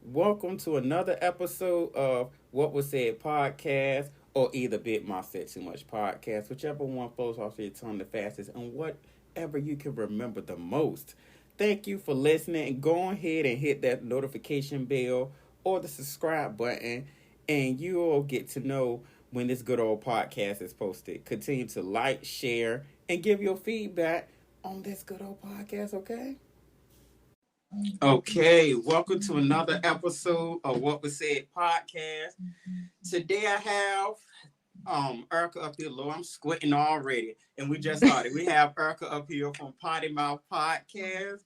Welcome to another episode of What Was Said Podcast, or either Bit My Said Too Much Podcast, whichever one flows off your tongue the fastest, and whatever you can remember the most. Thank you for listening, and go ahead and hit that notification bell or the subscribe button, and you'll get to know when this good old podcast is posted. Continue to like, share, and give your feedback on this good old podcast, okay? Okay, welcome to another episode of What Was Said Podcast. Today I have Erica up here. Lord, I'm squinting already. And we just started. We have Erica up here from Poddy Mouth Podcast.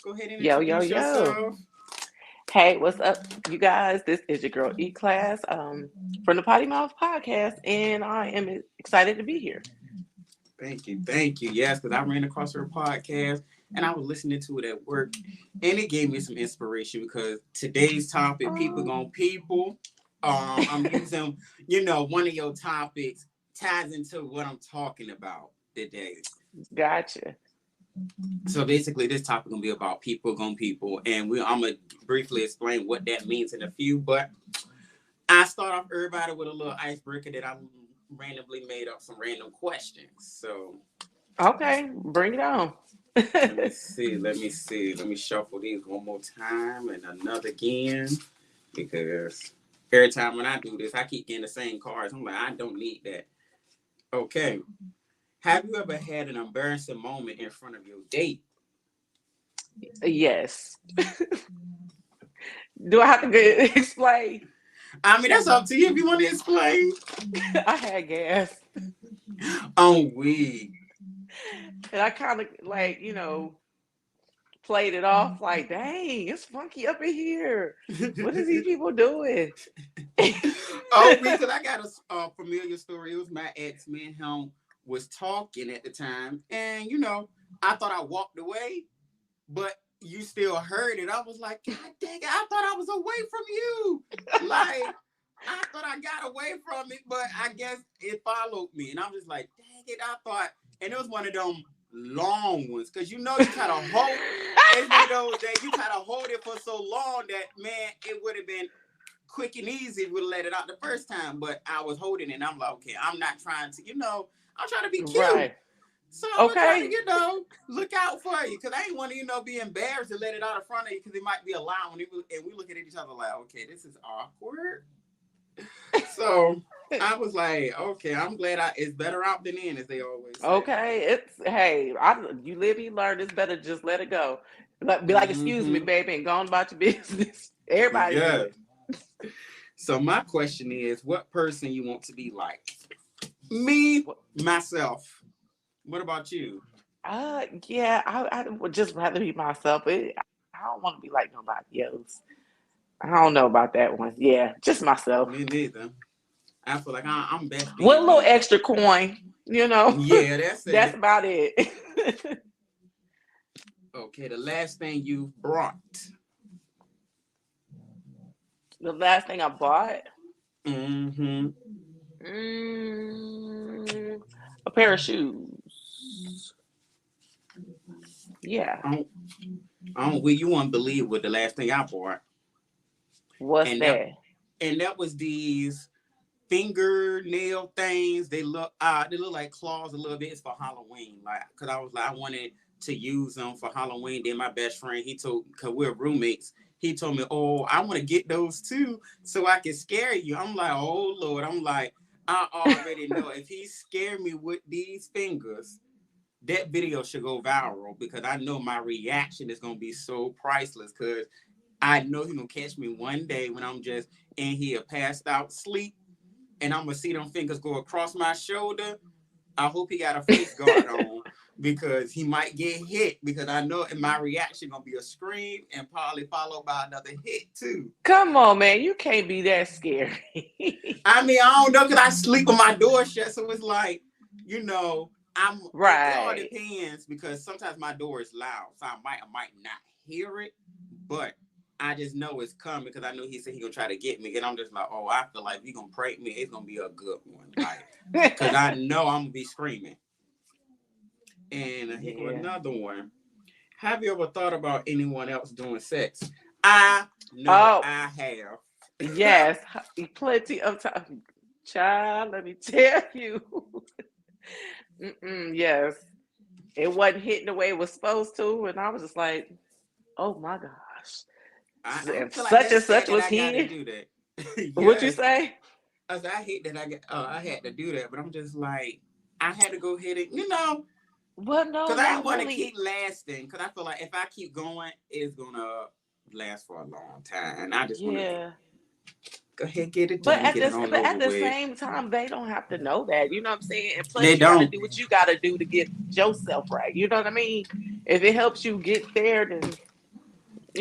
Go ahead and Yo. introduce yourself. Hey, what's up, you guys? This is your girl E-Class from the Poddy Mouth Podcast, and I am excited to be here. Thank you. Yes, because I ran across her podcast and I was listening to it at work, and it gave me some inspiration because today's topic, people gon' people. I'm using, one of your topics ties into what I'm talking about today. Gotcha. So basically, this topic gonna be about people gon' people, and I'm gonna briefly explain what that means in a few. But I start off everybody with a little icebreaker that I randomly made up some random questions. So okay, bring it on. Let me see. Let me shuffle these one more time and another again, because every time when I do this, I keep getting the same cards. I'm like, I don't need that. Okay. Have you ever had an embarrassing moment in front of your date? Yes. Do I have to explain? I mean, that's up to you if you want to explain. I had gas. On weed. And I kind of played it off like, dang, it's funky up in here. What is these people doing? Because I got a familiar story. It was my ex. Me and him was talking at the time. And, I thought I walked away, but you still heard it. I was like, God dang it, I thought I was away from you. Like, I thought I got away from it, but I guess it followed me. And I'm just like, dang it, I thought. And it was one of them long ones, because you kind of hold. It's one of those that you kind of hold it for so long that, man, it would have been quick and easy if we would have let it out the first time. But I was holding it, and I'm like, okay, I'm not trying to, I'm trying to be cute. Right. So I'm trying to, look out for you, because I ain't want to, be embarrassed to let it out in front of you, because it might be a lie when and we look at each other like, okay, this is awkward. So I was like, okay, I'm glad it's better out than in, as they always say. Okay, you live, you learn. It's better just let it go. Be like, excuse me, baby, and go on about your business. Everybody do it. So my question is, what person you want to be like? Me, myself. What about you? Yeah, I would just rather be myself. I don't want to be like nobody else. I don't know about that one. Yeah, just myself. Me neither. I feel like I'm best. With a little extra coin, Yeah, that's it. That's about it. Okay, the last thing you brought. The last thing I bought? Mm-hmm. A pair of shoes. Yeah. You won't believe what the last thing I bought. What's that? And that was these fingernail things. They look like claws a little bit. It's for Halloween, because I was like, I wanted to use them for Halloween. Then my best friend, because we're roommates, he told me, oh, I want to get those too, so I can scare you. I'm like, oh Lord. I'm like, I already know if he scared me with these fingers, that video should go viral, because I know my reaction is gonna be so priceless, because I know he's gonna catch me one day when I'm just in here passed out sleep, and I'm gonna see them fingers go across my shoulder. I hope he got a face guard on, because he might get hit, because I know my reaction gonna be a scream and probably followed by another hit too. Come on, man, you can't be that scary. I mean, I don't know, because I sleep with my door shut, so it's like, I'm right. It all depends, because sometimes my door is loud, so I might not hear it, but I just know it's coming, because I know he said he gonna try to get me, and I'm just like, oh, I feel like if he gonna prank me, it's gonna be a good one, because I know I'm gonna be screaming. And here's another one. Have you ever thought about anyone else doing sex? I No, Oh, I have. yes, plenty of time. Child, let me tell you. Yes, it wasn't hitting the way it was supposed to, and I was just like, "Oh my gosh!" I And feel like such that's and sad such that was I got to here. do that. What you Yes. say? I hate that I had to do that, but I'm just like, I had to go ahead and, Well, no, because I didn't not want to keep really. lasting. Because I feel like if I keep going, it's going to last for a long time. And I just want to Yeah. go ahead and get it But done, get it on but over at the with. same time, they don't have to know that. You know what I'm saying? And They plus, you got to don't. do what you got to do to get yourself right. You know what I mean? If it helps you get there, then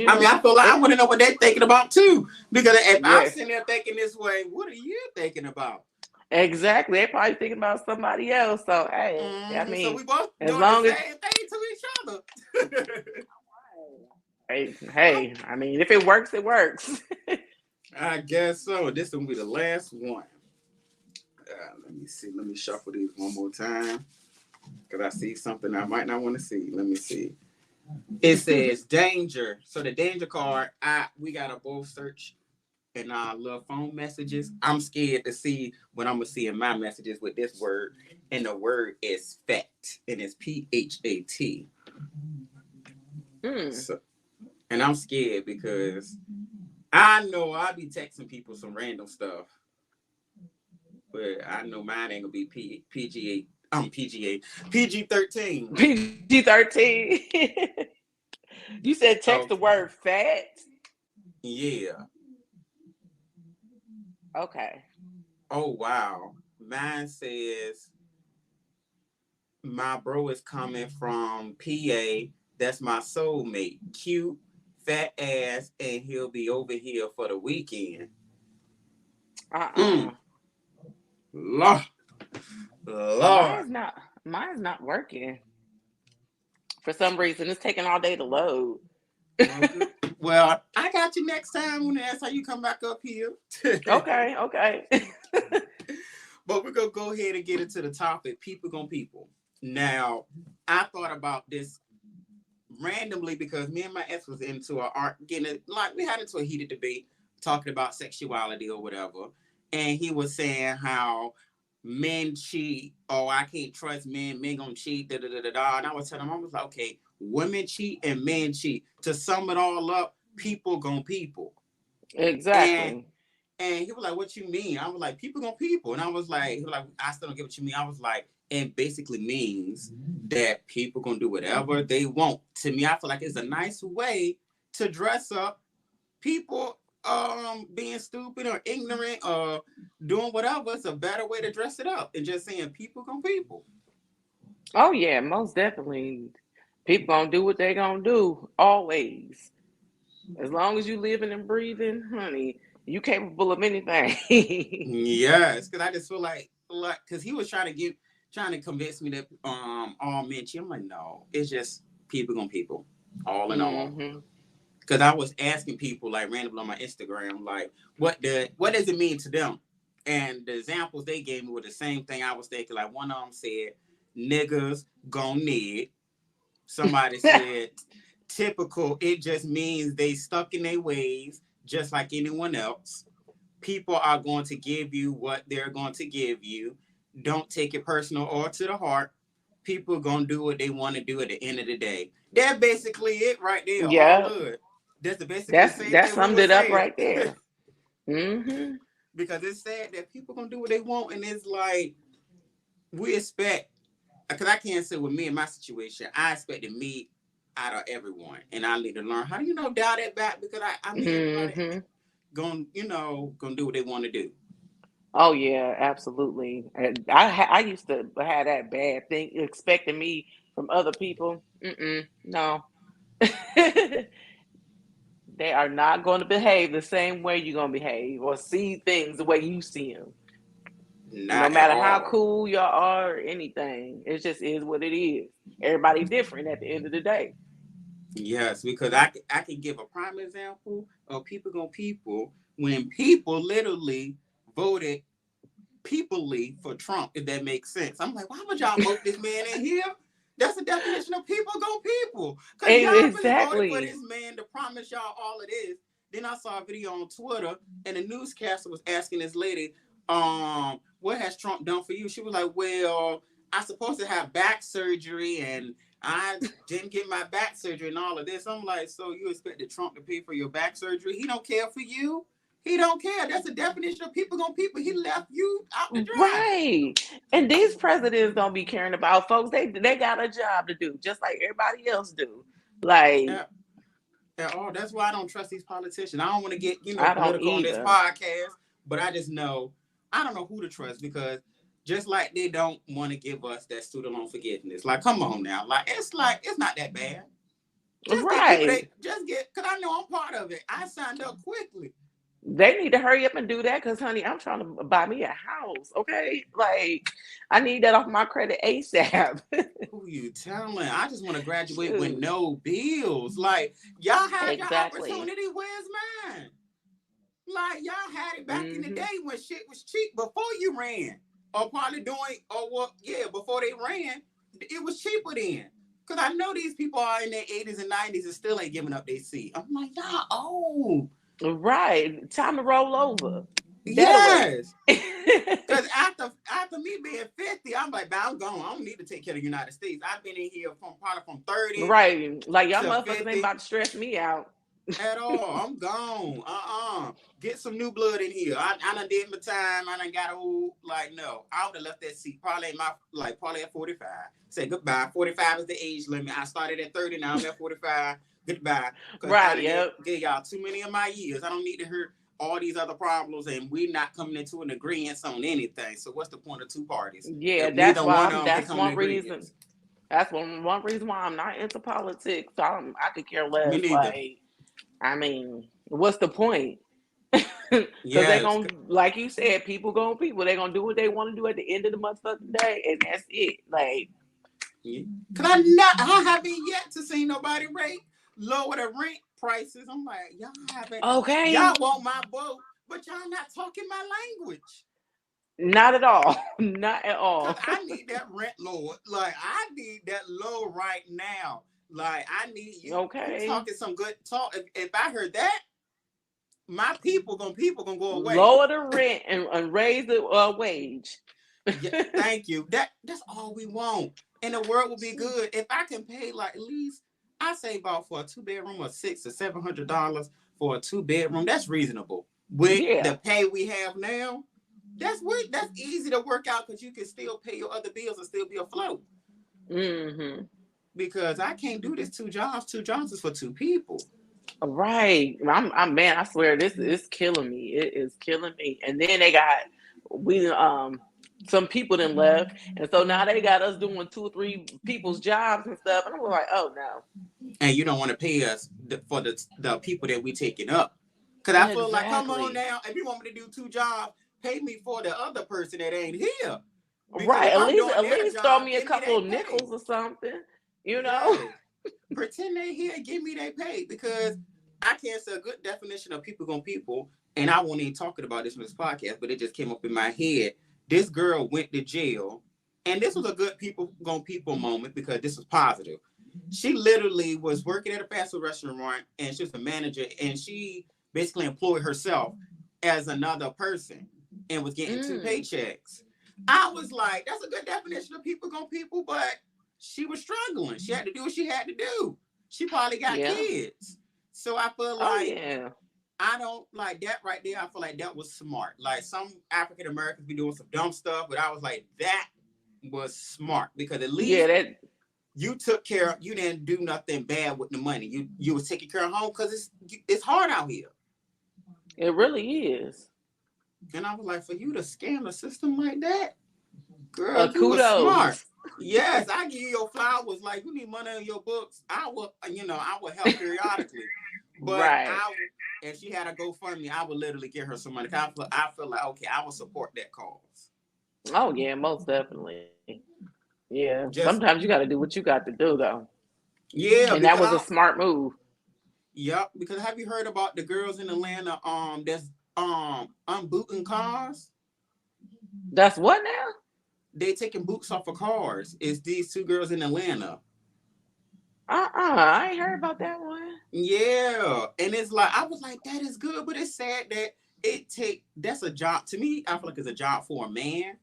I mean, I feel like I it. want to know what they're thinking about too. Because if I'm Yes, sitting there thinking this way, what are you thinking about? exactly. They probably thinking about somebody else. So hey, I So mean, we both as doing the long as same thing to each other. hey, I mean, if it works, it works. I guess so. This will be the last one. Let me see. Let me shuffle these one more time. Because I see something I might not want to see. Let me see. It says danger. So the danger card, we got to both search in our little phone messages. I'm scared to see what I'm going to see in my messages with this word. And the word is fat. And it's PHAT. Mm. So, and I'm scared because I know I'll be texting people some random stuff. But I know mine ain't gonna be PGA. PG-13. PG-13. You said text the Okay. word fat. Yeah. Okay. Oh wow. Mine says my bro is coming from PA. That's my soulmate. Cute, fat ass, and he'll be over here for the weekend. Uh-uh. Mm. Lord. Lord. Mine's not working. For some reason, it's taking all day to load. Well, good. Well, I got you next time when that's how you come back up here. Okay, okay. But we're gonna go ahead and get into the topic. People gonna people. Now, I thought about this randomly because me and my ex was into a art getting like we had into a heated debate talking about sexuality or whatever. And he was saying how men cheat, oh, I can't trust men gonna cheat, da da da da da. And I was telling him, I was like, okay, women cheat and men cheat. To sum it all up, people gonna people. And Exactly. and he was like, what you mean? I was like, people gonna people. And I was like, he was like, I still don't get what you mean. I was like, it basically means that people gonna do whatever they want. To me, I feel like it's a nice way to dress up people being stupid or ignorant or doing whatever. It's a better way to dress it up and just saying people gonna people. Oh yeah, most definitely. People gonna do what they gonna do always. As long as you living and breathing, honey, you capable of anything. Yes, because I just feel like because he was trying to convince me that all men cheat. I'm like, no, it's just people gonna people, all in all. Hmm. Because I was asking people like randomly on my Instagram, like, what does it mean to them? And the examples they gave me were the same thing I was thinking. Like one of them said, niggas gon' need. Somebody said, typical, it just means they stuck in their ways, just like anyone else. People are going to give you what they're going to give you. Don't take it personal or to the heart. People are going to do what they want to do at the end of the day. That's basically it right there. All Yeah, of it. That's basically the same that thing we summed were it up saying. right there. Hmm. Because it's sad that people going to do what they want. And it's like, we expect, because I can't say with me in my situation, I expected me out of everyone. And I need to learn how do you know dial that back because I mean everybody Hmm. gonna do what they want to do. Oh yeah, absolutely. And I used to have that bad thing expecting me from other people. No, they are not going to behave the same way you're going to behave or see things the way you see them. No Not at matter how all. cool y'all are or anything, it just is what it is. Everybody different at the end of the day. Yes, because I can give a prime example of people gonna people when people literally voted peoplely for Trump, if that makes sense. I'm like, why would y'all vote this man in here? That's the definition of people go people. Because y'all really voted for Exactly. this man to promise y'all all of this. Then I saw a video on Twitter, and the newscaster was asking this lady, what has Trump done for you? She was like, well, I'm supposed to have back surgery, and I didn't get my back surgery and all of this. I'm like, so you expected Trump to pay for your back surgery? He don't care for you. He don't care. That's the definition of people gonna people. He left you out to dry. Right. And these presidents don't be caring about folks. They got a job to do, just like everybody else do. Like, At all. That's why I don't trust these politicians. I don't want to get, I don't political on this either. podcast, but I just know I don't know who to trust because just like they don't want to give us that student loan forgiveness. Like, come on now. Like it's not that bad. Just get people Right. just get because I know I'm part of it. I signed up quickly. They need to hurry up and do that because, honey, I'm trying to buy me a house. Okay. Like, I need that off my credit ASAP. Who you telling? I just want to graduate with Shoot. no bills. Like, y'all had your Exactly. opportunity. Where's mine? Like, y'all had it back in the Hmm. day when shit was cheap before you ran. Or probably doing, or what, yeah, before they ran, it was cheaper then. Because I know these people are in their 80s and 90s and still ain't giving up their seat. I'm like, y'all old. Right. Time to roll over. That away. Yes. Because after me being 50, I'm like, I'm gone. I don't need to take care of the United States. I've been in here probably from 30 Right. Like, y'all to motherfuckers ain't 50 about to stress me out. at all. I'm gone. Get some new blood in here. I done did my time. I done got old. Like, no. I would have left that seat probably probably at 45. Say goodbye. 45 is the age limit. I started at 30. Now I'm at 45. Goodbye. Because I Right. done Yep. gave y'all too many of my years. I don't need to hear all these other problems and we're not coming into an agreement on anything. So what's the point of two parties? Yeah. If neither one of them can That's come to one reason. agreements. That's one reason why I'm not into politics. I could care Me less. neither. Like, I mean, what's the point? Because they're Yes. going to, like you said, people. They're going to do what they want to do at the end of the motherfucking day, and that's it. Like, Cause I haven't yet to see nobody lower the rent prices. I'm like, y'all okay, want my vote, but y'all not talking my language. not at all. Not at Cause all. I need that rent lower. Like I need that low right now. Like I need you Okay. talking some good talk. If I heard that, my people gonna go away. Lower the rent and raise the wage. Yeah, thank you. That's all we want. And the world will be good. If I can pay like at least I say about for a 2 bedroom or $600 or $700 for a 2 bedroom, that's reasonable. With Yeah. the pay we have now, that's easy to work out because you can still pay your other bills and still be afloat. Mm-hmm. Because I can't do this two jobs. Two jobs is for two people. Right. I'm man, I swear this is killing me. It is killing me. And then we some people then left. And so now they got us doing 2 or 3 people's jobs and stuff. And I'm like, oh no. And you don't want to pay us for the people that we taking up. Because I feel like, come on Exactly. now, if you want me to do two jobs, pay me for the other person that ain't here. Because Right. if At I'm least doing at their least throw job, me a give me couple their of pay. nickels or something. You know? Yes. Pretend they here and give me their pay. Because I can't say a good definition of people gonna people. And I won't even talking about this on this podcast, but it just came up in my head. This girl went to jail. And this was a good people gonna people moment because this was positive. She literally was working at a fast food restaurant and she was a manager and she basically employed herself as another person and was getting two Mm. paychecks. I was like, that's a good definition of people gonna people, but she was struggling. She had to do what she had to do. She probably got Yeah. kids. So I feel Oh like yeah. I don't like that right there. I feel like that was smart. Like some African Americans be doing some dumb stuff, but I was like, that was smart because at Yeah, least that you took care. You didn't do nothing bad with the money. You was taking care of home because it's hard out here. it really is. And I was like, for you to scam a system like that, girl, you was smart. Kudos. Yes, I give you your flowers. Like you need money in your books. I will help periodically. But Right. if she had a GoFundMe, I would literally give her some money. I feel like okay, I will support that cause. Oh yeah, most definitely. Yeah. Just Sometimes you gotta do what you got to do though. yeah, And that because was a smart move. yep. Because have you heard about the girls in Atlanta? That's unbooting cars. That's what now? They taking boots off of cars. It's these two girls in Atlanta. I ain't heard about that one. Yeah, and it's like I was like, that is good, but it's sad that that's a job to me. I feel like it's a job for a man,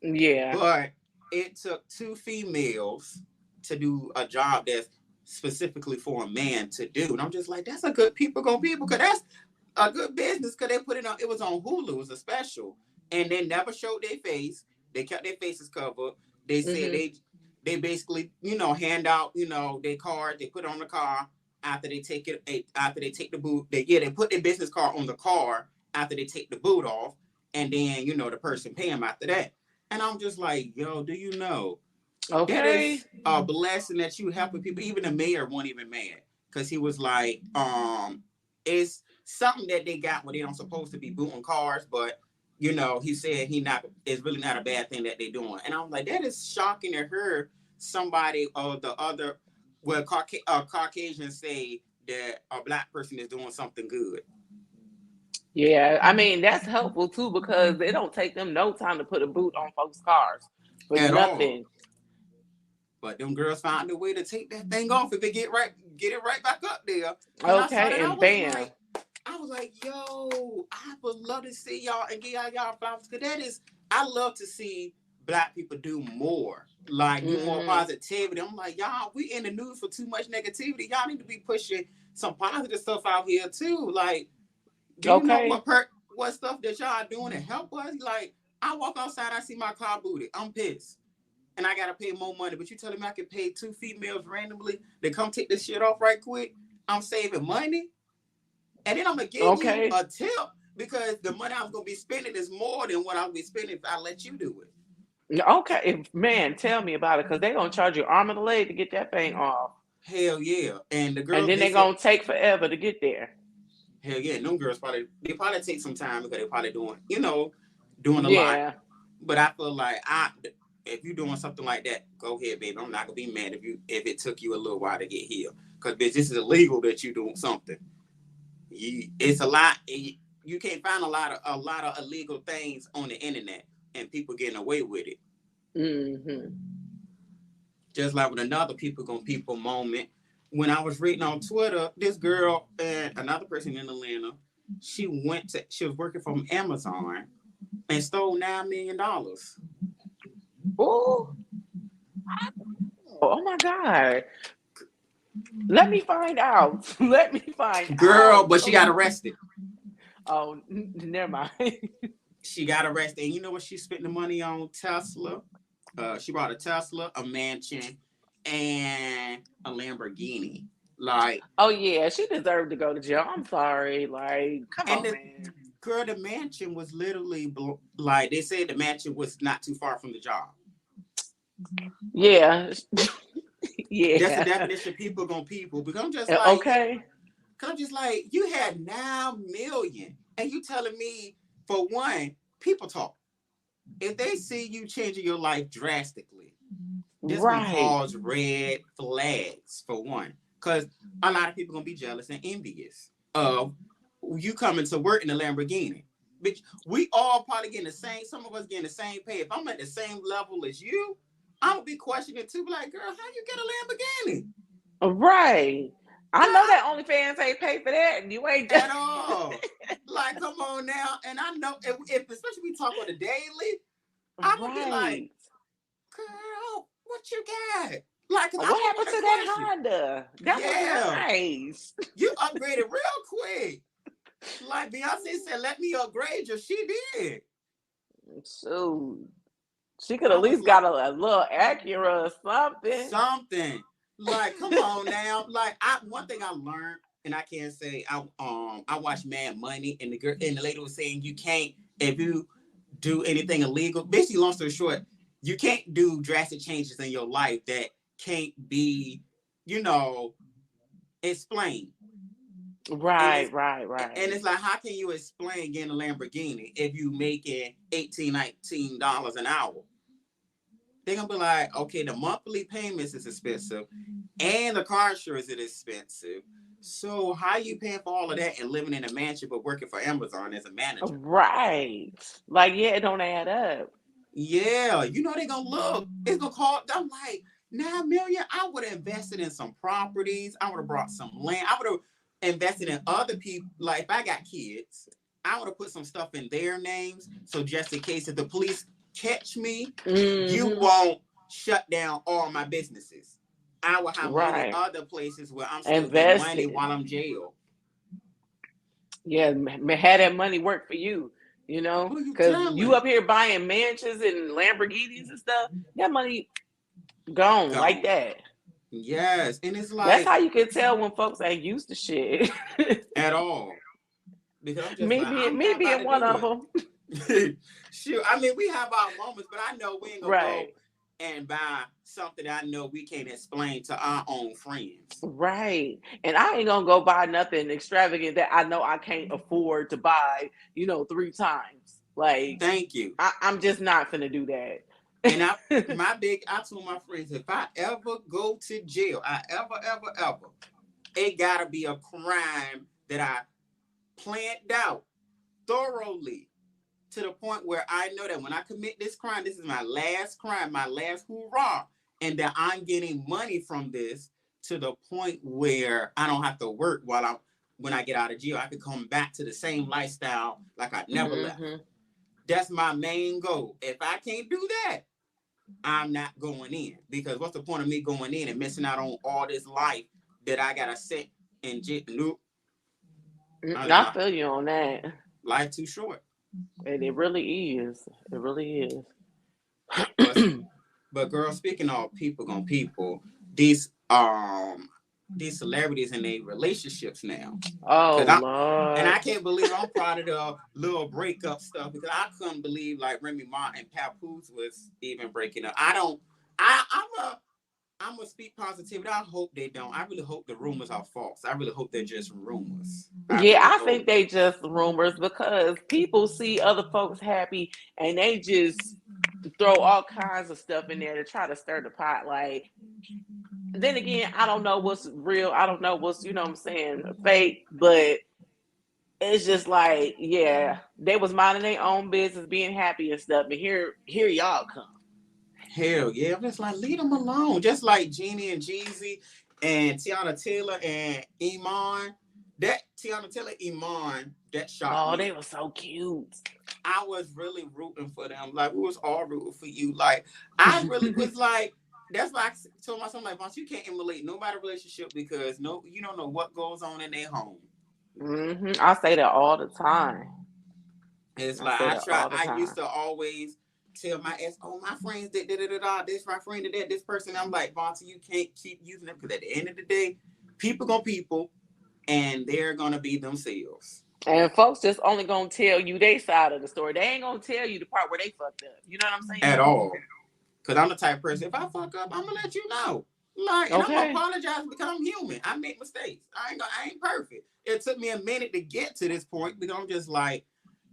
Yeah. but it took two females to do a job that's specifically for a man to do, and I'm just like, that's a good people go people, because that's a good business, because they put it on. It was on Hulu. It was a special, and they never showed their face. They kept their faces covered. They said Mm-hmm. they basically hand out their card. They put it on the car after they take it. After they take the boot, they put their business card on the car after they take the boot off, and then the person pay them after that. And I'm just like, yo, do you know that Okay. is a blessing that you helping people? Even the mayor wasn't even mad, because he was like, it's something that they got where they don't supposed to be booting cars, but he said it's really not a bad thing that they're doing. And I was like, that is shocking to hear somebody or the other, well, Caucasians say that a black person is doing something good. Yeah, I mean that's helpful too because it don't take them no time to put a boot on folks' cars for At all. nothing. But them girls found a way to take that thing off if they get it right back up there. When I saw that, Okay, and bam. I was like, yo, I would love to see y'all and give y'all flowers. Because I love to see black people do more. Like, do more positivity. I'm like, y'all, we in the news for too much negativity. Y'all need to be pushing some positive stuff out here, too. Like, do you know Okay. what stuff that y'all doing to help us? Like, I walk outside, I see my car booted. I'm pissed. And I got to pay more money. But you telling me I can pay two females randomly to come take this shit off right quick? I'm saving money. And then I'm going to give you Okay. a tip, because the money I was going to be spending is more than what I'll be spending if I let you do it. Okay, man, tell me about it because they're gonna charge you arm and a leg to get that thing off, Hell yeah. And the and girls, then they they're said, gonna take forever to get there. hell yeah, them girls they probably take some time because they probably doing a lot. Yeah. But I feel like if you're doing something like that, go ahead, baby. I'm not gonna be mad if it took you a little while to get here, because bitch, this is illegal that you doing something. It's a lot. You can't find a lot of illegal things on the internet, and people getting away with it. Mm-hmm. Just like with another people moment, when I was reading on Twitter, this girl and another person in Atlanta, she was working from Amazon and stole $9 million. Oh, oh my God! Let me find out. Let me find Girl, out. but she got arrested. Oh, never mind. She got arrested. And you know what she spent the money on? Tesla. She bought a Tesla, a mansion, and a Lamborghini. Like, Oh yeah, she deserved to go to jail. I'm sorry. Like, come and on, man. the mansion was literally like, they said the mansion was not too far from the job. Yeah, That's the yeah. definition of people gonna people. Because Okay. I'm just like, you had 9 million, and you telling me, for one, people talk. If they see you changing your life drastically, this gonna Right. cause red flags, for one, because a lot of people gonna be jealous and envious of you coming to work in a Lamborghini. Bitch, we all probably getting the same. Some of us getting the same pay. If I'm at the same level as you, I'm gonna be questioning too. Be like, girl, how you get a Lamborghini? Right. I know God, that OnlyFans ain't paid for that, and you ain't just at all. Like, come on now. And I know if especially we talk on the daily, I'm gonna be like, right. girl, what you got? Like, cause I'm What gonna happened want to to that question. Honda? That was Yeah, nice. you upgraded real quick. Like Beyonce said, let me upgrade you. She did. So she could I at was least like, got a little Acura or something. something. Like, come on now. Like, one thing I learned, and I can't say I watched Mad Money, and the lady was saying you can't, if you do anything illegal. Basically, long story short, you can't do drastic changes in your life that can't be, you know, explained. And Right, it's right, and right. it's like, how can you explain getting a Lamborghini if you making $18-19 an hour? They're gonna be like, okay, the monthly payments is expensive, and the car insurance is expensive. So how you paying for all of that and living in a mansion but working for Amazon as a manager? Right. Like, yeah, it don't add up. Yeah, they're gonna look. It's gonna call. I'm like, $9 million, I would have invested in some properties. I would have brought some land. I would have invested in other people. Like if I got kids, I would have put some stuff in their names. So just in case if the police catch me, you won't shut down all my businesses. I will have money other places where I'm still getting money while I'm jail. Yeah, had that money work for you, you know? Because you up here buying mansions and Lamborghinis and stuff, that money gone like that. Yes, and it's like that's how you can tell when folks ain't used to shit at all. Because I'm just me being one of them. Shoot, I mean, we have our moments, but I know we ain't gonna go and buy something I know we can't explain to our own friends. Right. And I ain't gonna go buy nothing extravagant that I know I can't afford to buy, 3 times. Like, thank you. I'm just not finna do that. And I told my friends, if I ever go to jail, ever, it gotta be a crime that I planned out thoroughly to the point where I know that when I commit this crime, this is my last crime, my last hoorah, and that I'm getting money from this to the point where I don't have to work when I get out of jail. I can come back to the same lifestyle like I never left. That's my main goal. If I can't do that, I'm not going in, because what's the point of me going in and missing out on all this life that I gotta sit and nope. I feel you on that. Life too short. And it really is. It really is. But girl, speaking of people on people, these celebrities in their relationships now. Oh Lord. And I can't believe I'm proud of the little breakup stuff, because I couldn't believe like Remy Ma and Papoose was even breaking up. I'm gonna speak positivity. I hope they don't. I really hope the rumors are false. I really hope they're just rumors. I think they just rumors, because people see other folks happy and they just throw all kinds of stuff in there to try to stir the pot. Like, then again, I don't know what's real. I don't know what's, what I'm saying, fake, but it's just like, yeah, they was minding their own business, being happy and stuff, and here y'all come. Hell yeah, I'm just like, leave them alone. Just like Jeannie and Jeezy and Tiana Taylor and Iman. That Tiana Taylor, Iman, that shocked me. Oh, they were so cute. I was really rooting for them. Like, we was all rooting for you. Like, I really was like, that's why I told myself, like, Boss, you can't emulate nobody's relationship, because you don't know what goes on in their home. I say that all the time. It's like, I used to always tell my ex, oh, my friends did this, my friend did that, this person. I'm like, Bonta, you can't keep using them, because at the end of the day, people gonna people, and they're gonna be themselves. And folks just only gonna tell you their side of the story. They ain't gonna tell you the part where they fucked up. You know what I'm saying? At all. Because I'm the type of person, if I fuck up, I'm gonna let you know. Like, and I'm gonna apologize, because I'm human. I make mistakes. I ain't perfect. It took me a minute to get to this point, because I'm just like,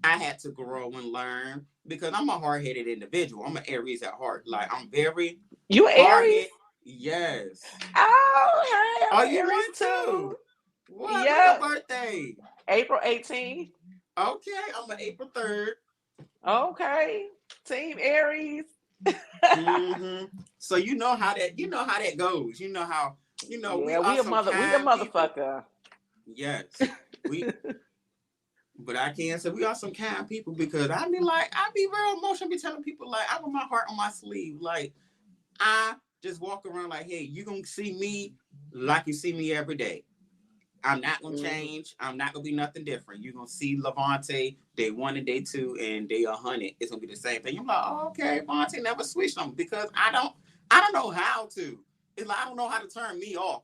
I had to grow and learn, because I'm a hard-headed individual. I'm an Aries at heart. Like, I'm very You Aries? Yes. Oh, hey, are you one too? What? Yeah. What's your birthday? April 18th. Okay, I'm an April 3rd. Okay, Team Aries. So you know how that goes. You know how Yeah, we a motherfucker. People. Yes, we. But I can't say we are some kind people, because I be very emotional. Be telling people like I wear my heart on my sleeve. Like, I just walk around like, hey, you gonna see me like you see me every day. I'm not gonna change. I'm not gonna be nothing different. You're gonna see Levante day 1 and day 2 and day 100. It's gonna be the same thing. You're like, oh, okay, Levante never switched on, because I don't know how to. It's like I don't know how to turn me off.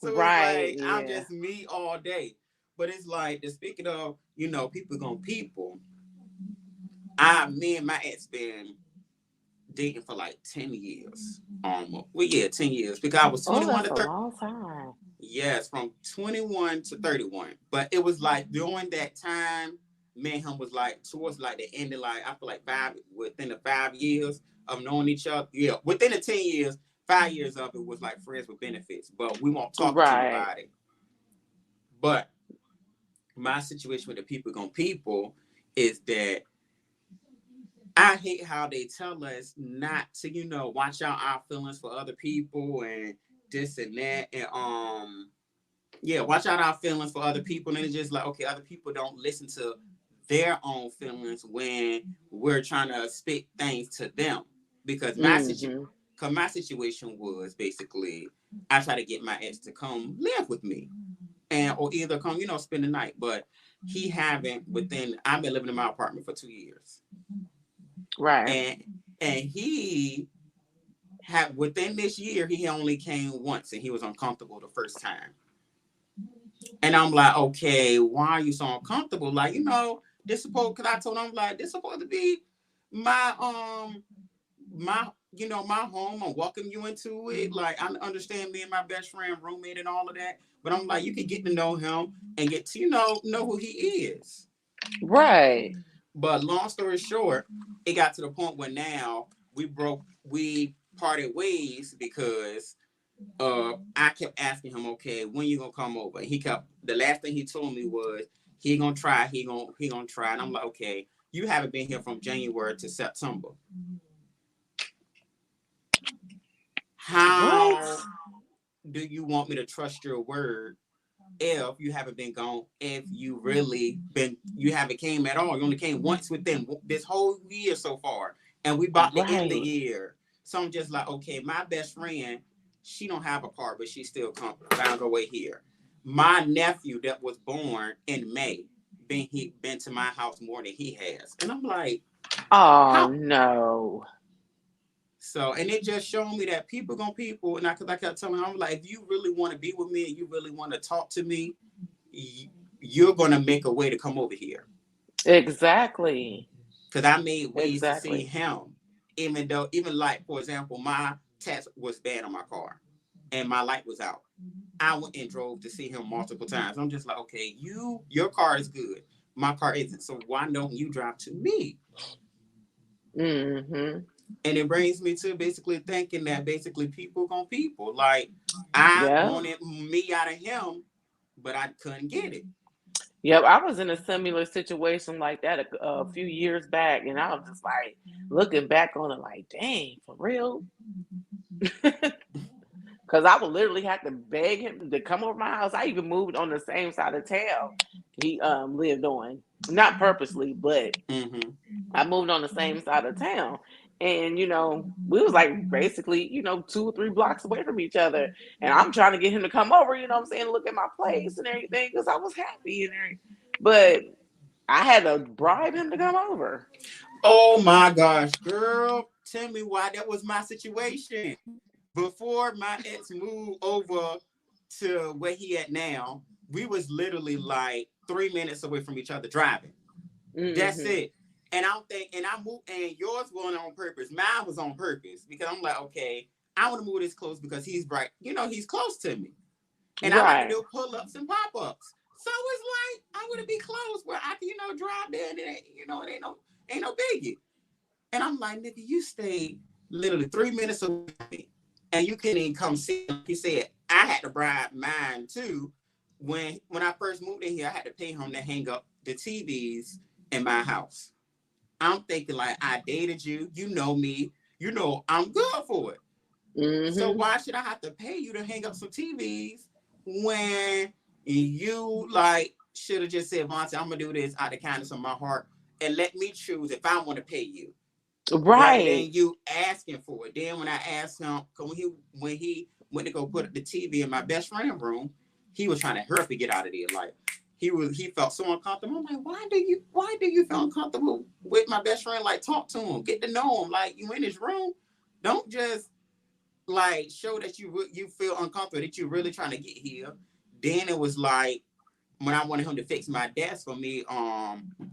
So right, it's like I'm just me all day. But it's like, speaking of, people gonna people. Me and my ex been dating for like 10 years. Almost. Well, yeah, 10 years. Because I was 21 to 30. A long time. Yes, from 21 to 31. But it was like during that time, me and him was like towards like the end of like, I feel like within the 5 years of knowing each other. Yeah, within the 10 years, 5 years of it was like friends with benefits. But we won't talk to anybody. But my situation with the people is that I hate how they tell us not to, watch out our feelings for other people and this and that. And yeah, watch out our feelings for other people. And it's just like, okay, other people don't listen to their own feelings when we're trying to spit things to them. Because my situation was basically I try to get my ex to come live with me. And or either come, spend the night. But he haven't I've been living in my apartment for 2 years. Right. And he had within this year, he only came once and he was uncomfortable the first time. And I'm like, okay, why are you so uncomfortable? Like, this supposed because I told him like this supposed to be my my home. I'm welcome you into it. Like I understand me and my best friend, roommate, and all of that. But I'm like, you can get to know him and get to know who he is. Right. But long story short, it got to the point where now we parted ways because I kept asking him, okay, when you gonna come over? And the last thing he told me was he gonna try, he gonna try. And I'm like, okay, you haven't been here from January to September. How do you want me to trust your word if you haven't been gone, if you haven't came at all? You only came once within this whole year so far. And we about to end the year. So I'm just like, okay, my best friend, she don't have a car, but she still found her way here. My nephew that was born in May, been to my house more than he has. And I'm like, oh no. So, and it just showed me that people gonna people. And I kept telling him, I'm like, if you really want to be with me and you really want to talk to me, you're gonna make a way to come over here. Exactly. Because I made ways to see him, even like, for example, my test was bad on my car and my light was out. I went and drove to see him multiple times. I'm just like, okay, your car is good. My car isn't. So why don't you drive to me? Mm-hmm. And it brings me to basically thinking that basically people gonna people. Like I wanted me out of him, but I couldn't get it. Yep, I was in a similar situation like that a few years back, and I was just like looking back on it, like, dang, for real. Because I would literally have to beg him to come over my house. I even moved on the same side of town he lived on, not purposely, but I moved on the same side of town. And, we was like basically, 2 or 3 blocks away from each other. And I'm trying to get him to come over, what I'm saying, look at my place and everything, because I was happy and everything. But I had to bribe him to come over. Oh my gosh, girl, tell me why that was my situation. Before my ex moved over to where he at now, we was literally like 3 minutes away from each other driving. That's it. And I moved, and yours wasn't on purpose. Mine was on purpose because I'm like, okay, I want to move this close because he's bright. He's close to me. And I like to do pull-ups and pop-ups. So it's like, I want to be close where I can, drive there and it ain't no biggie. And I'm like, nigga, you stayed literally 3 minutes away from me. And you couldn't even come see him. He said, I had to bribe mine too. When I first moved in here, I had to pay him to hang up the TVs in my house. I'm thinking like, I dated you. You know me. I'm good for it. So why should I have to pay you to hang up some TVs when you like should have just said, Vontae, I'm going to do this out of the kindness of my heart and let me choose if I want to pay you. Rather than you asking for it. Then when I asked him, when he went to go put the TV in my best friend's room, he was trying to hurry up and get out of there. Like he felt so uncomfortable. I'm like, why do you feel uncomfortable with my best friend? Like, talk to him, get to know him. Like, you in his room, don't just like show that you feel uncomfortable, that you're really trying to get here. Then it was like when I wanted him to fix my desk for me,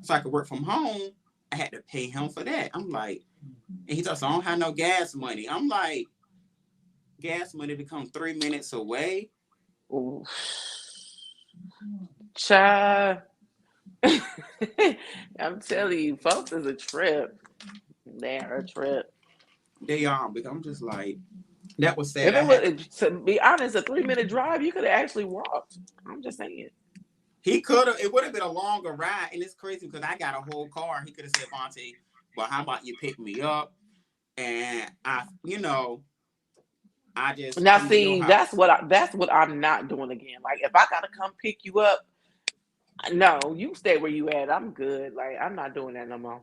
so I could work from home. I had to pay him for that. I'm like, and he thought, I don't have no gas money. I'm like, gas money to come 3 minutes away. Ooh. Child. I'm telling you, folks is a trip. They are a trip. They are, but I'm just like, that was sad. To be honest, a 3-minute drive, you could have actually walked. I'm just saying. He could have. It would have been a longer ride, and it's crazy because I got a whole car. He could have said, Vontae, but how about you pick me up and I just Now, come to your see, that's house. what I'm not doing again. Like, if I gotta come pick you up, no, you stay where you at. I'm good. Like, I'm not doing that no more.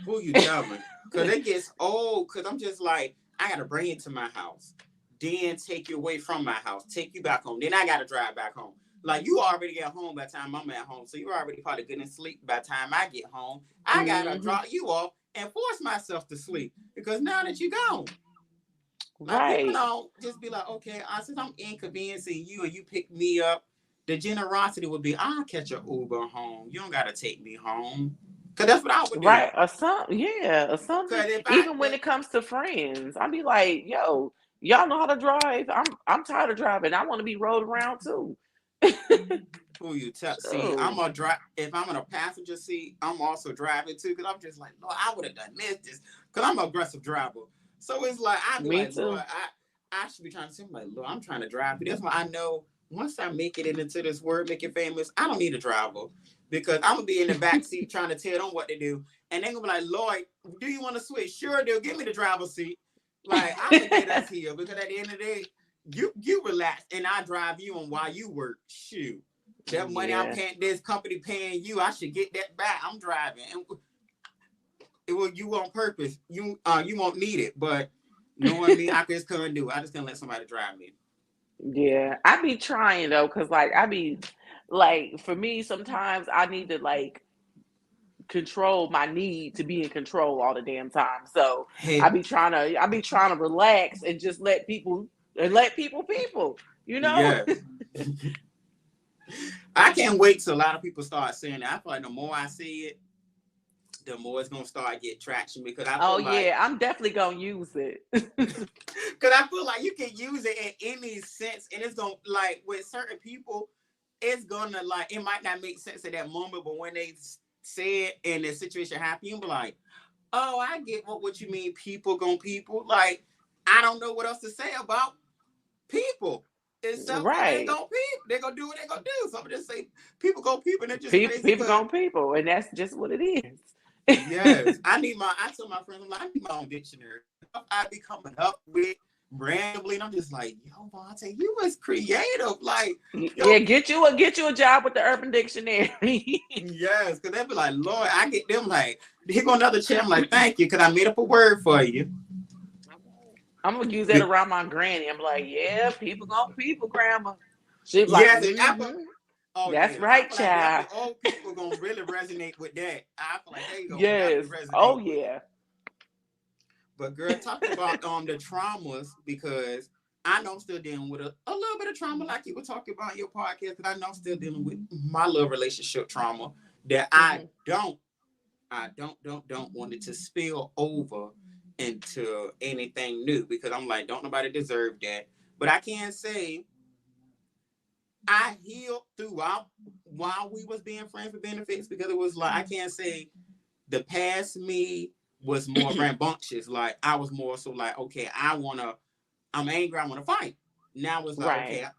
Who you telling? Because it gets old. Because I'm just like, I got to bring you to my house, then take you away from my house, take you back home. Then I got to drive back home. Like, you already get home by the time I'm at home. So you're already probably good and sleep by the time I get home. I got to Hmm. drop you off and force myself to sleep. Because now that you're gone, like, people Right, don't just be like, okay, since I'm inconveniencing you and you pick me up, the generosity would be, I'll catch an Uber home. You don't got to take me home. Because that's what I would do. right, or something. Yeah, or something. Because if I, Even when if it comes to friends, I'll be like, yo, y'all know how to drive. I'm tired of driving. I want to be rolled around too. who you tell, see, I'm Oh, gonna drive. If I'm in a passenger seat, I'm also driving too. Because I'm just like, Lord, I would have done this. Because I'm an aggressive driver. So it's like, I'd be me like, Lord, too. I should be trying to say, like, Lord, I'm trying to drive. But that's why I know once I make it into this word, make it famous, I don't need a driver. Because I'm gonna be in the back seat trying to tell them what to do. And they're gonna be like, Lord, do you want to switch? Sure do. Give me the driver's seat. Like, I'm gonna get us here. Because at the end of the day, you relax and I drive you on while you work. Shoot. That money I'm Yeah. paying, this company paying you, I should get that back. I'm driving. And it will you on purpose. You won't need it. But knowing me, I just couldn't do it. I just couldn't let somebody drive me. Yeah, I be trying though, cause like I be like for me sometimes I need to like control my need to be in control all the damn time. So Hey, I be trying to relax and just let people people, you know? yes. I can't wait till a lot of people start saying that. I feel like the more I see it, the more it's gonna start get traction because I Oh feel like yeah, I'm definitely gonna use it. because I feel like you can use it in any sense, and it's gonna like with certain people, it's gonna like it might not make sense at that moment, but when they say it and the situation happens, you be like, "Oh, I get what you mean. People gonna people." Like I don't know what else to say about people. Except for they Right. gonna people, they gonna do what they gonna do. So I'm just say people go people, and it's just People crazy people because gonna people, and that's just what it is. yes, I need my. I tell my friends, I'm like, I need my own dictionary. I be coming up with randomly, and I'm just like, yo, Monte, you was creative. Like, Yeah, yo, get you a job with the Urban Dictionary. yes, because they be like, Lord, I get them like, here go another chair. I'm like, thank you, because I made up a word for you. I'm gonna use that Be- around my granny. I'm like, yeah, people gonna people, grandma. She be like, yes, and mm-hmm. oh That's yeah, I right, feel like child. definitely old people gonna really resonate with that. I feel like they gonna Yes. definitely Oh resonate with it. yeah. But girl, talking about the traumas because I know I'm still dealing with a little bit of trauma, like you were talking about in your podcast. Because I know I'm still dealing with my love relationship trauma that Hmm. I don't want it to spill over into anything new because I'm like, don't nobody deserve that. But I can say I healed throughout while we was being friends with benefits because it was like I can't say the past me was more rambunctious. Like I was more so like, okay, I'm angry, I wanna fight. Now it's like, okay, Right.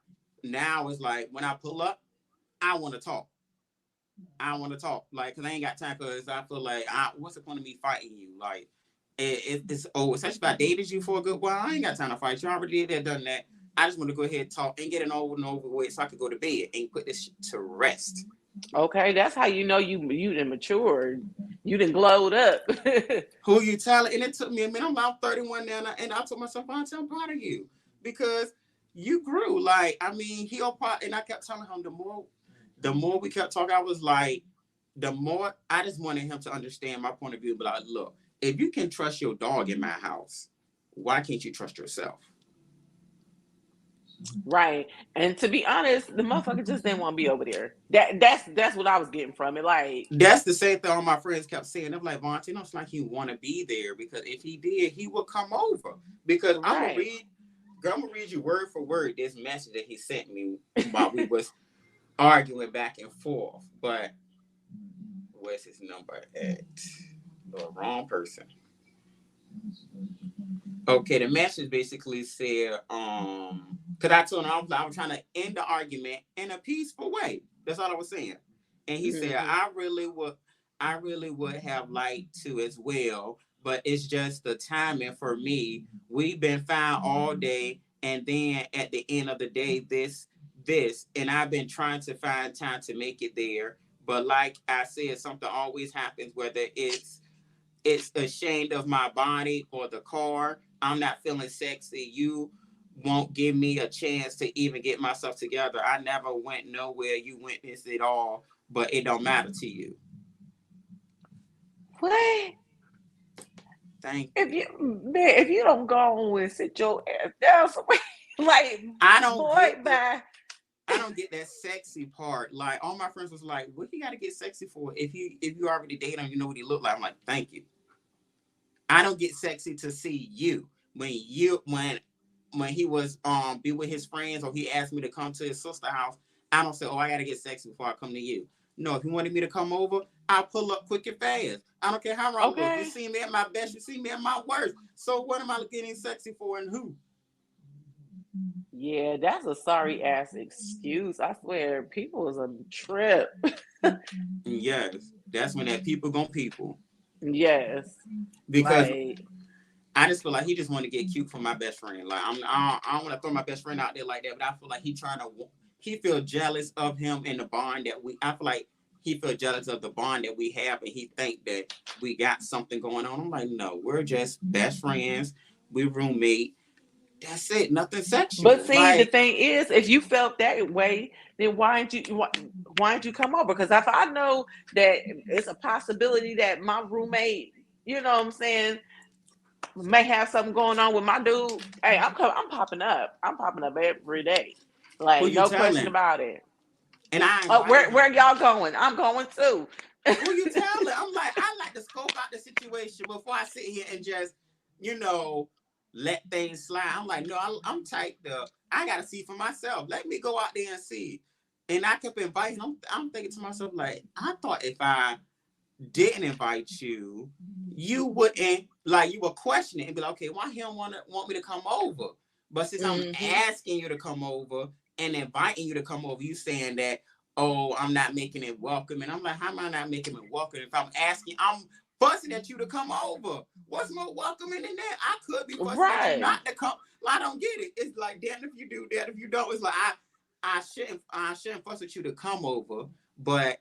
now it's like when I pull up, I wanna talk. I wanna talk. Like, cause I ain't got time cause I feel like what's the point of me fighting you? Like it's especially if I dated you for a good while, I ain't got time to fight you. I already did that, done that. I just want to go ahead and talk and get it over and over with so I can go to bed and put this to rest. Okay, that's how you know you done matured. You done glowed up. Who you telling? And it took me a minute. I'm about 31 now, and I told myself, I'm proud of you because you grew. Like, I mean, he part, and I kept telling him the more we kept talking, I was like, the more I just wanted him to understand my point of view. But like, look, if you can trust your dog in my house, why can't you trust yourself? Right. And to be honest, the motherfucker just didn't want to be over there. That's what I was getting from it. Like, That's the same thing all my friends kept saying. They're like, Vontae, it's like he want to be there because if he did, he would come over. Because right. I'm gonna read you word for word this message that he sent me while we was arguing back and forth. But where's his number at? The wrong person. Okay, the message basically said, because I told him I was trying to end the argument in a peaceful way. That's all I was saying. And he said, Hmm. I really would. I really would have liked to as well, but it's just the timing for me. We've been fine all day, and then at the end of the day, and I've been trying to find time to make it there. But like I said, something always happens, whether it's ashamed of my body or the car. I'm not feeling sexy. You won't give me a chance to even get myself together. I never went nowhere. You witnessed it all, but it don't matter to you. What? Thank If you. you man, if you don't go on and sit your ass down somewhere, like I don't boy, get the bye. I don't get that sexy part. Like all my friends was like, "What you got to get sexy for? If you already date him, you know what he look like." I'm like, "Thank you." I don't get sexy to see you when he was be with his friends or he asked me to come to his sister house. I don't say, "Oh, I got to get sexy before I come to you." No, if he wanted me to come over, I'll pull up quick and fast. I don't care how I look. You Okay. see me at my best, you see me at my worst. So what am I getting sexy for and who? Yeah, that's a sorry ass excuse. I swear, people is a trip. Yes, that's when that people gon' people. Yes. Because Like, I just feel like he just want to get cute for my best friend. Like I don't want to throw my best friend out there like that, but I feel like he feel jealous of him and the bond that we. I feel like he feel jealous of the bond that we have, and he think that we got something going on. I'm like, no, we're just best friends. We roommate. That's it. Nothing but sexual. see, the Like, thing is, if you felt that way, then why didn't you come over? Because if I know that it's a possibility that my roommate, you know what I'm saying, may have something going on with my dude, hey, I'm popping up. I'm popping up every day. who Like, you no question telling? about it. And I Oh, invited him. where y'all going? I'm going too. Who you telling? I'm like, I like to scope out the situation before I sit here and just, you know, let things slide. I'm like, no, I'm tight up. I gotta see for myself. Let me go out there and see. And I kept inviting. I'm thinking to myself, like, I thought if I didn't invite you, you wouldn't like you would question it and be like, okay, why he don't want me to come over? But since I'm Mm-hmm. asking you to come over and inviting you to come over, you saying that, oh, I'm not making it welcome. And I'm like, how am I not making it welcome? If I'm asking, I'm fussing at you to come over. What's more welcoming than that? I could be fussing at you Right. not to come. Well, I don't get it. It's like, damn if you do, that if you don't. It's like I shouldn't fuss at you to come over, but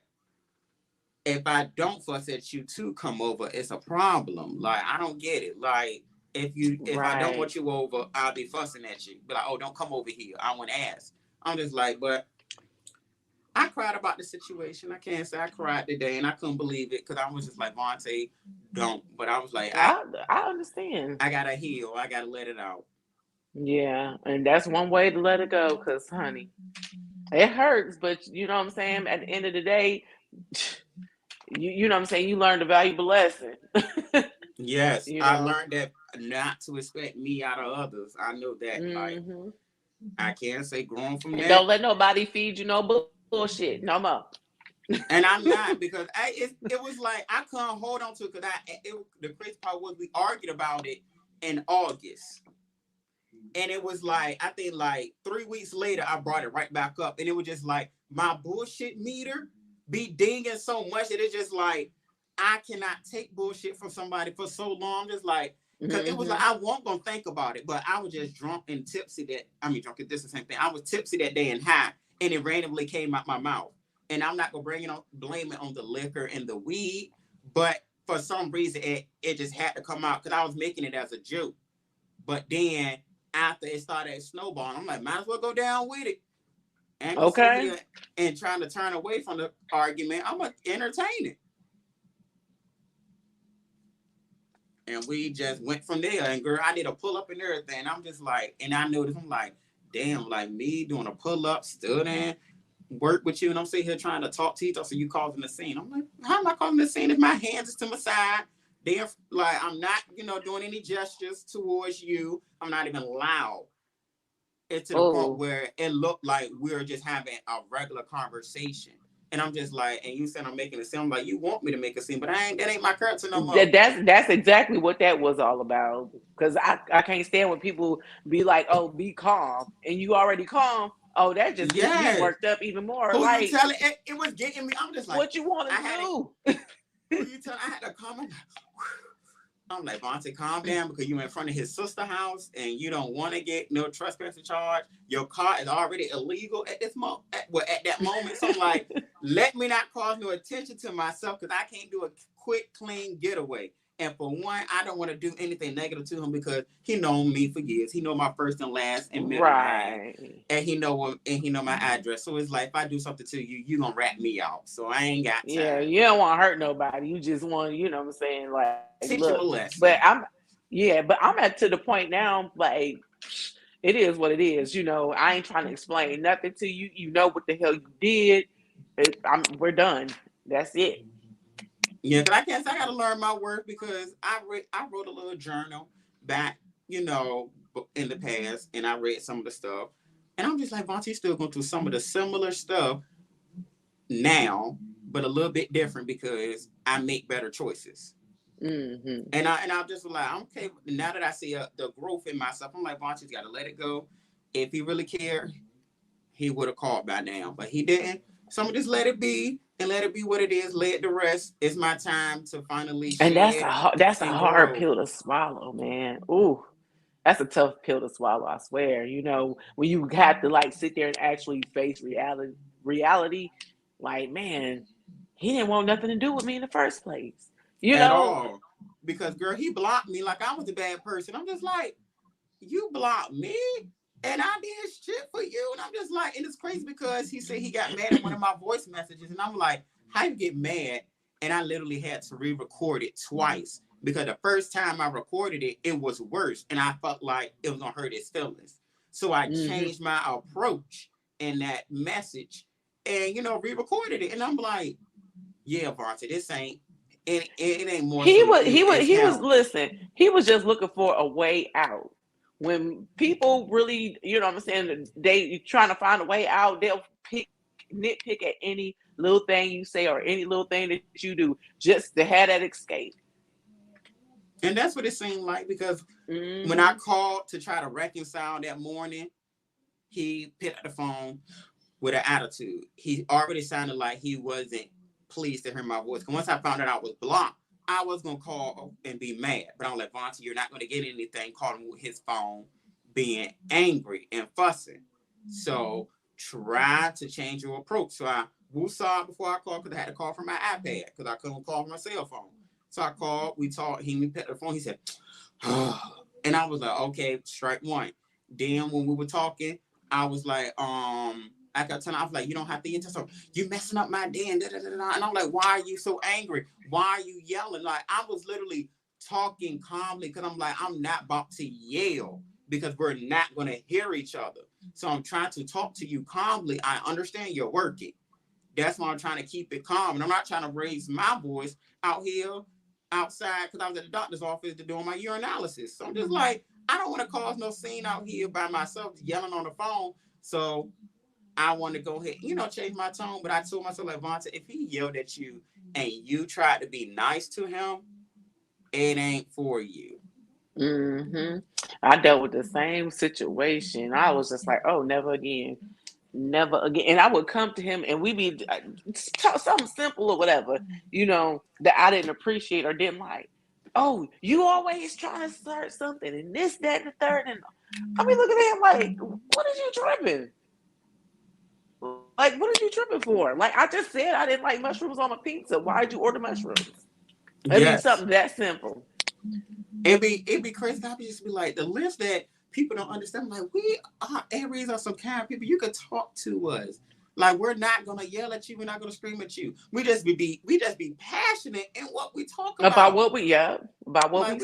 if I don't fuss at you to come over, it's a problem. Like I don't get it. Like if I don't Right. want you over, I'll be fussing at you. Be like, oh, don't come over here. I want to ask. I'm just like, but I cried about the situation. I can't say I cried today, and I couldn't believe it because I was just like, Vontae, don't. But I was like, I understand. I gotta heal. I gotta let it out. Yeah, and that's one way to let it go. Cause, honey, it hurts, but you know what I'm saying. At the end of the day, you know what I'm saying. You learned a valuable lesson. Yes, You I know. learned that not to expect me out of others. I know that. Like Hmm. I can't say growing from And that. don't let nobody feed you no bullshit no more. And I'm not because it was like I couldn't hold on to it because the crazy part was we argued about it in August, and it was like I think like 3 weeks later I brought it right back up, and it was just like my bullshit meter be dinging so much that it's just like I cannot take bullshit from somebody for so long. Just like because it was like Hmm. I wasn't gonna think about it, but I was just drunk and tipsy drunk. This is the same thing. I was tipsy that day and high, and it randomly came out my mouth. And I'm not gonna blame it on the liquor and the weed, but for some reason it just had to come out because I was making it as a joke. But then after it started snowballing, I'm like, might as well go down with it. I ain't gonna sit Okay. here and trying to turn away from the argument. I'm gonna entertain it. And we just went from there. And girl, I did a pull up and everything. I'm just like, and I noticed I'm like, damn, like me doing a pull up, stood in, work with you, and I'm sitting here trying to talk to you. So you causing the scene. I'm like, how am I causing the scene if my hands is to my side? Then like I'm not, doing any gestures towards you. I'm not even loud. It's to the point Oh, where it looked like we were just having a regular conversation. And I'm just like, and you said I'm making a scene. I'm like, you want me to make a scene, but that ain't my character no more. that's exactly what that was all about. Cause I can't stand when people be like, "Oh, be calm," and you already calm. Oh, that just gets me Yes. worked up even more. Who you Like, telling? It was getting me. I'm just like, what you want I to had it. do? Who you telling? I had to calm down. I'm like, Vontae, calm down because you're in front of his sister house and you don't want to get no trespassing charge. Your car is already illegal at this moment. At that moment, so I'm like, let me not cause no attention to myself because I can't do a quick, clean getaway. And for one, I don't want to do anything negative to him because he known me for years. He know my first and last and middle name, and he know my address. So it's like if I do something to you, you gonna rat me out. So I ain't got time. Yeah, you don't want to hurt nobody. You just want, you know what I'm saying? Like, Teach look, him a lesson. but I'm at to the point now, like, it is what it is. You know, I ain't trying to explain nothing to you. You know what the hell you did. We're done. That's it. Yeah, because I guess I got to learn my worth because I wrote a little journal back, in the past, and I read some of the stuff, and I'm just like, Vontae, still going through some of the similar stuff now, but a little bit different because I make better choices. Mm-hmm. And I just like, I'm okay. Now that I see the growth in myself, I'm like, Vontae's got to let it go. If he really cared, he would have called by now, but he didn't. So I'm just let it be and let it be what it is. Let the rest. It's my time to finally And shed that's a and hard grow. pill to swallow, man. Ooh, that's a tough pill to swallow. I swear. You know, when you have to like sit there and actually face reality, like, man, he didn't want nothing to do with me in the first place. You At know, all. Because girl, he blocked me like I was a bad person. I'm just like, you blocked me and I did shit for you. And I'm just like, and it's crazy because he said he got mad at one of my voice messages. And I'm like, how you get mad? And I literally had to re-record it twice because the first time I recorded it, it was worse. And I felt like it was gonna hurt his feelings. So I changed my approach in that message and re-recorded it. And I'm like, yeah, Vontae, this ain't it ain't more he so was you, it's him. listen, he was just looking for a way out. When people really, you know what I'm saying, they trying to find a way out, they'll nitpick at any little thing you say or any little thing that you do just to have that escape. And that's what it seemed like because when I called to try to reconcile that morning, he picked up the phone with an attitude. He already sounded like he wasn't pleased to hear my voice. Because once I found out I was blocked, I was going to call and be mad. But I'm like, Vontae, you're not going to get anything calling with his phone being angry and fussing. So try to change your approach. So I woosawed before I called because I had to call from my iPad because I couldn't call from my cell phone. So I called, we talked, he picked up the phone, he said, and I was like, okay, strike one. Then when we were talking, I was like, I kept telling, I was like, you don't have to enter. So you messing up my day and da da da da. And I'm like, why are you so angry? Why are you yelling? Like I was literally talking calmly because I'm like, I'm not about to yell because we're not going to hear each other. So I'm trying to talk to you calmly. I understand you're working. That's why I'm trying to keep it calm. And I'm not trying to raise my voice out here outside because I was at the doctor's office to doing my urinalysis. So I'm just like, I don't want to cause no scene out here by myself yelling on the phone. So I want to go ahead, change my tone. But I told myself, like, Vontae, if he yelled at you and you tried to be nice to him, it ain't for you. I dealt with the same situation. I was just like, oh, never again. Never again. And I would come to him and we'd be something simple or whatever, that I didn't appreciate or didn't like. Oh, you always trying to start something and this, that, and the third. And I mean, looking at him like, what is you tripping? Like, what are you tripping for? Like, I just said I didn't like mushrooms on my pizza. Why did you order mushrooms? It'd be Yes. something that simple. It'd be crazy. I'd just be like, the list that people don't understand. Like, we are Aries are some kind of people. You could talk to us. Like, we're not gonna yell at you. We're not gonna scream at you. We just be passionate in what we talk About about. what we We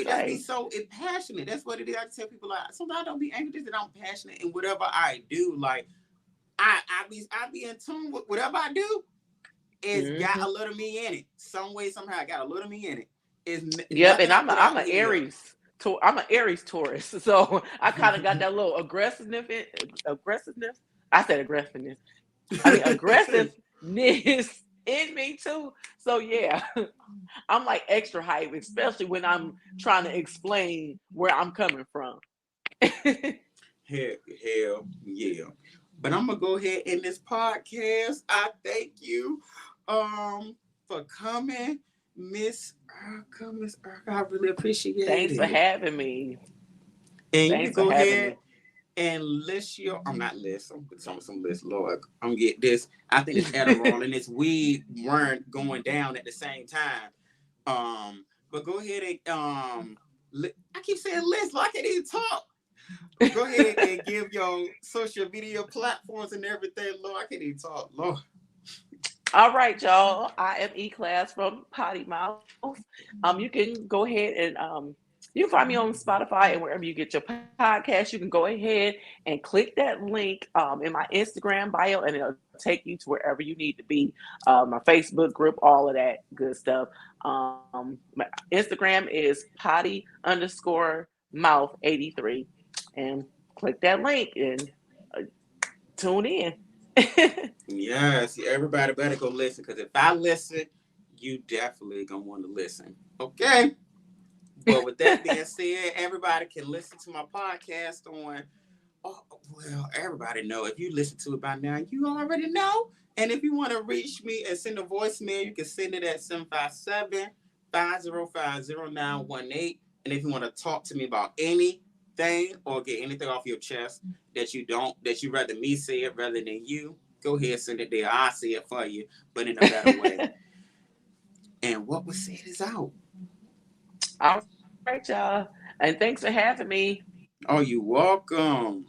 just be say. so passionate. That's what it is. I tell people like sometimes I don't be angry, just that I'm passionate in whatever I do. Like I be in tune with whatever I do. It's got a little me in it. Some way, somehow, I got a little me in it. It's Yep, nothing and I I'm put out an here. Aries. I'm an Aries Taurus, so I kind of got that little aggressiveness. I said aggressiveness. I mean aggressiveness in me too. So yeah, I'm like extra hype, especially when I'm trying to explain where I'm coming from. Hell, yeah. But I'm gonna go ahead in this podcast. I thank you for coming. Miss Erica, I really appreciate Thanks for it. having me. And you can Thanks for go having ahead me. and list your. I'm not list. I'm put some list. Lord, I'm get this. I think it's Adderall and it's weed weren't going down at the same time. But go ahead and I keep saying list. Like I can't even talk. Go ahead and give your social media platforms and everything. Lord, I can't even talk. Lord. All right, y'all. I am E Class from Poddy Mouth. You can go ahead and you can find me on Spotify and wherever you get your podcast. You can go ahead and click that link in my Instagram bio, and it'll take you to wherever you need to be. My Facebook group, all of that good stuff. My Instagram is potty_mouth 83, and click that link and uh, tune in. Yes, everybody better go listen because if I listen, you definitely gonna want to listen. Okay. But with that being said, everybody can listen to my podcast on. Oh, well, everybody know. If you listen to it by now, you already know. And if you want to reach me and send a voicemail, you can send it at 757-505-0918. And if you want to talk to me about anything or get anything off your chest that you rather me say it rather than you, go ahead and send it there. I'll say it for you, but in a better way. And what was said is out. All right, y'all. And thanks for having me. Oh, you welcome.